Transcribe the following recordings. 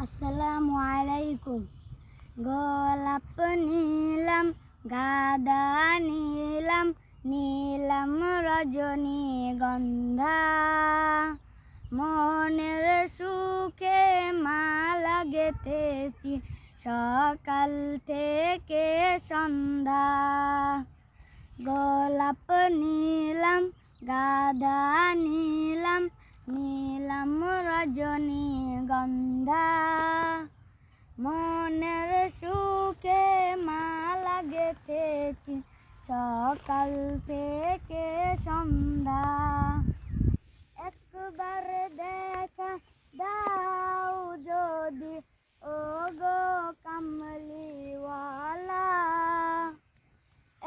আসসালামু আলাইকুম। গোলাপ নিলাম, গাঁদা নিলাম, নিলাম রজনীগন্ধা। মনের সুখে মালা গেঁথেছি সকাল থেকে সন্ধ্যা। গোলাপ নিলাম, গাঁদা নিলাম, নিলাম রজনীগন্ধা। মনের সুখে মালা গেঁথেছি সকাল থেকে সন্ধ্যা। একবার দেখা দাও যদি ও গো কামলিওয়ালা,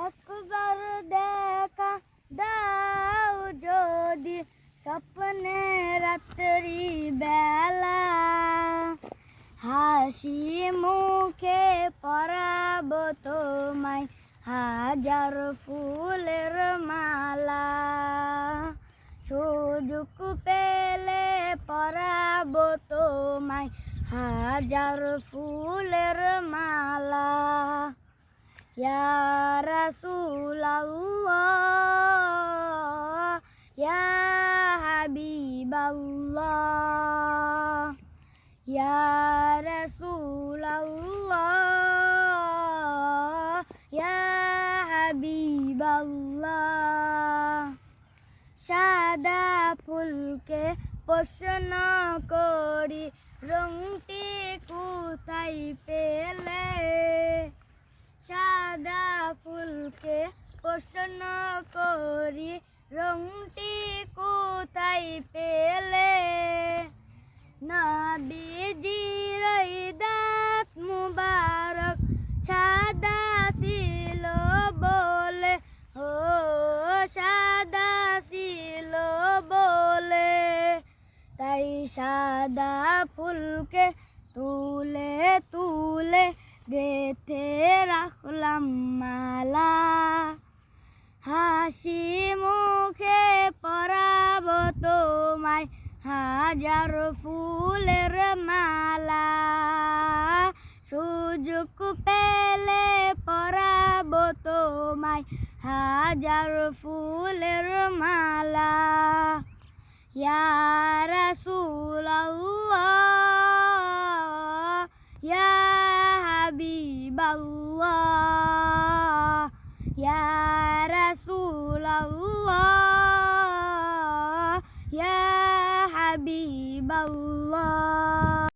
একবার দেখা দাও যদি স্বপ্নে রাত্রি বেলা। হাসি মুখে পরাব তোমায় হাজার ফুলের মালা। সুযোগ পেলে পরাব তোমায় হাজার ফুলের মালা। ইয়া রাসূলাল্লাহ, ইয়া হাবিবাল্লাহ, ইয়া রাসূলাল্লাহ, ইয়া হাবিবাল্লাহ। সাদা ফুলকে প্রশ্ন করি রংটি কোথায় পেলে। সাদা ফুলকে প্রশ্ন করি রংটি কোথায় পেলে। নবীজির দাঁত মুবারক সাদা ছিল বলে, ও সাদা ছিল বলে, তাই সাদা ফুলকে তুলে তুলে গেঁথে রাখলাম মালা। হাসি মুখে পরাব তোমায় হাজার ফুলের মালা। সুযোগ পেলে পরাব তোমায় হাজার ফুলের মালা। ইয়া রাসূলাল্লাহ,